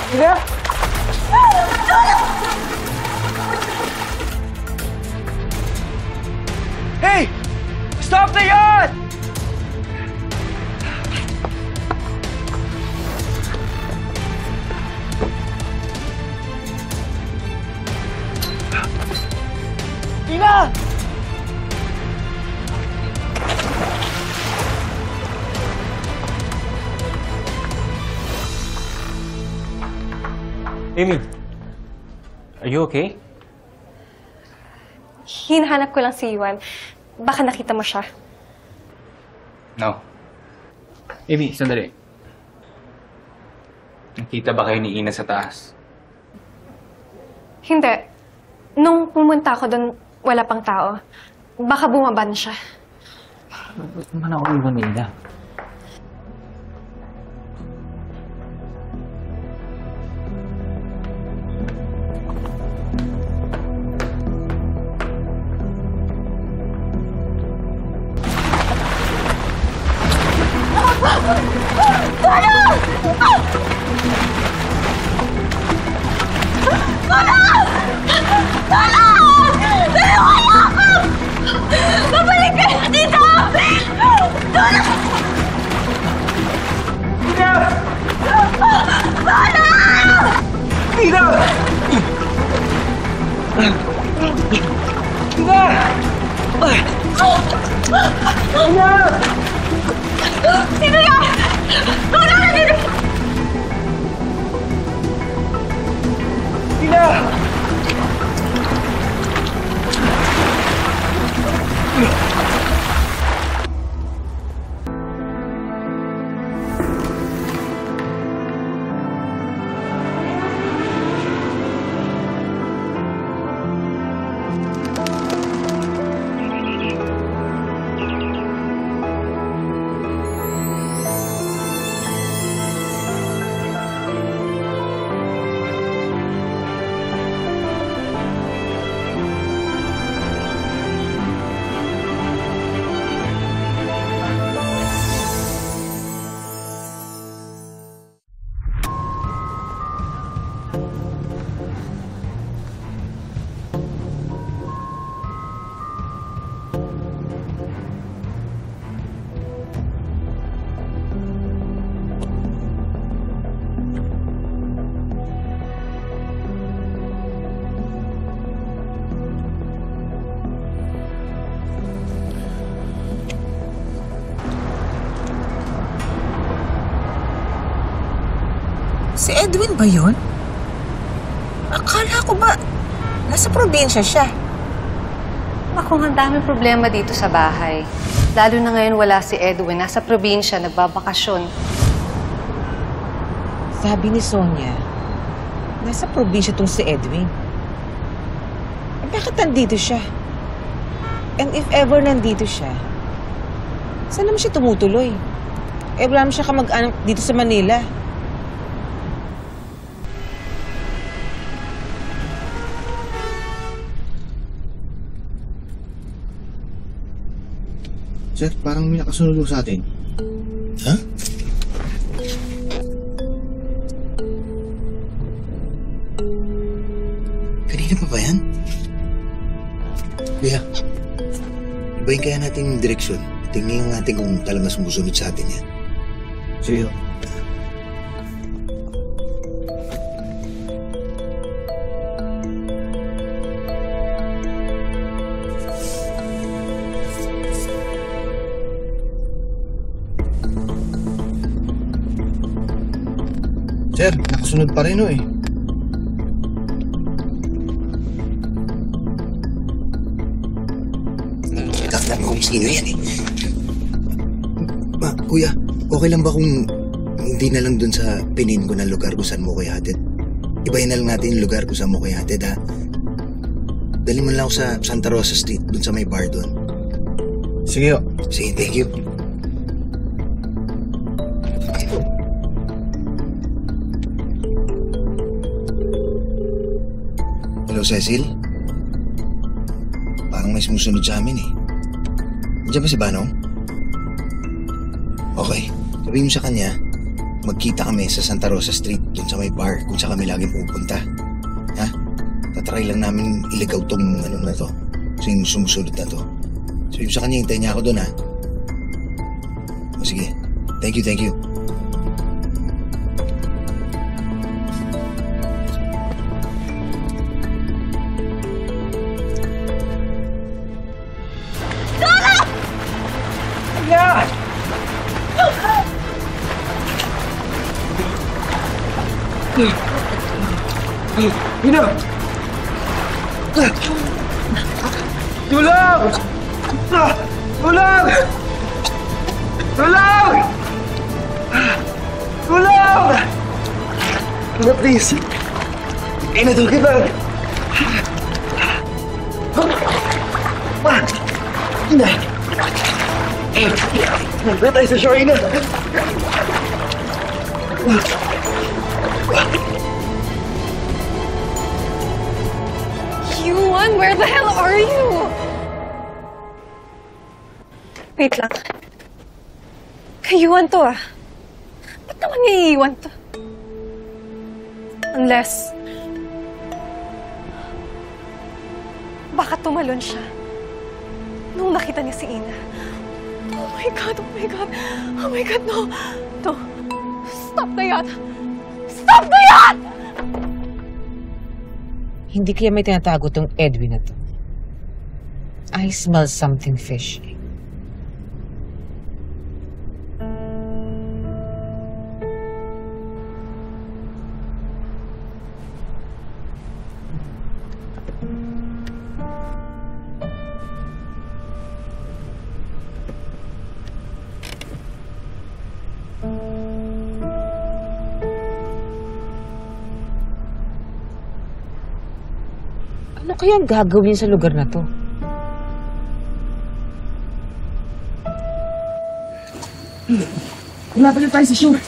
Ina! Hey! Stop the yacht! Ina! Amy, are you okay? Hinahanap ko lang si Iwan. Baka nakita mo siya. No. Amy, sandali. Nakita ba kayo ni Ina sa taas? Hindi. Nung pumunta ako doon, wala pang tao. Baka bumaba na siya. Ba't naman ako iwan ni Ina? Babalik kayo dito! Tulong! Ina! Tulong! Ina! Ina! Ina! Sino yan? Tulong na dito! Ina! Si Edwin ba yun? Akala ko ba nasa probinsya siya? Ako, ang daming problema dito sa bahay. Lalo na ngayon wala si Edwin. Nasa probinsya, nagbabakasyon. Sabi ni Sonia, nasa probinsya tong si Edwin. Eh, bakit nandito siya? And if ever nandito siya, saan naman siya tumutuloy? Eh, wala naman siya kamag-anak dito sa Manila. Sir, parang may nakasunod sa atin. Ha? Kanina pa ba yan? Kuya, ibahin kaya natin yung direksyon. Tingnan natin kung talaga sumusunod sa atin yan. Sige. Sir, nakasunod pa rin o eh. Nakakalaman kung sino yan eh. Kuya, okay lang ba kung hindi na lang dun sa pinin ko na lugar kung saan mo kayo hatid? Ibahin na lang natin yung lugar kung saan mo kayo hatid, ha? Dali mo lang ako sa Santa Rosa Street, dun sa may bar dun. Sige o. Sige, thank you. Hello, Cecil? Parang may sumusunod sa amin eh. Nandiyan ba si Banong? Okay. Sabihin mo sa kanya, magkita kami sa Santa Rosa Street, dun sa may bar, kung saan kami laging pupunta. Ha? Tatry lang namin iligaw tong ano na to. Yung sumusunod na to. So yung sa kanya, hintayin niya ako dun, ha? O sige. Thank you, thank you. Ina! Ina! Tulong! Tulong! Tulong! Tulong! Ina, please. Ina, tulog ka. Ina! Nagpira tayo sa shore, Ina. Yuan, where the hell are you? Wait lang. Yuan to ah. Ba't naman niya iiwan to? Unless... baka tumalon siya nung nakita niya si Ina. Oh my God, oh my God. Oh my God, no. No. Stop the yacht. Stop the yacht! Hindi kaya may tinatago tong Edwin na to. I smell something fishy. Ano kaya ang gagawin sa lugar na to? Malapit na tayo sa shore.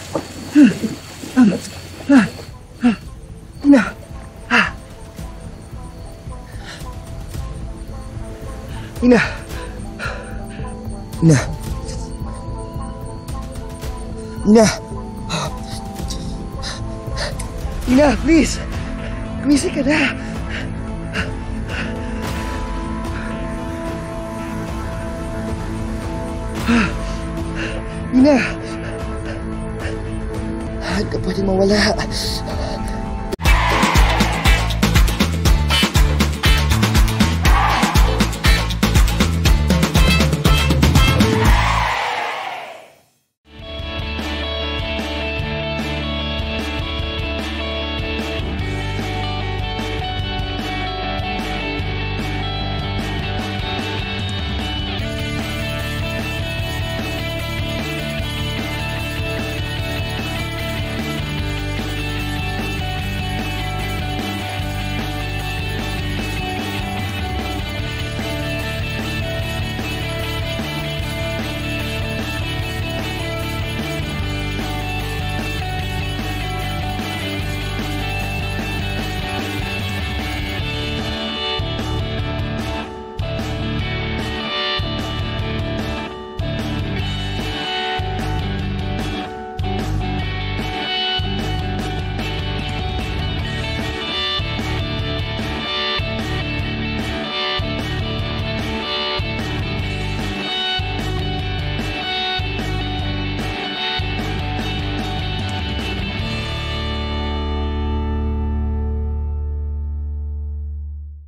Ina! Ina! Ina! Ina! Ina, please! Gumising ka na! Ina! Saan ka pwede mawala?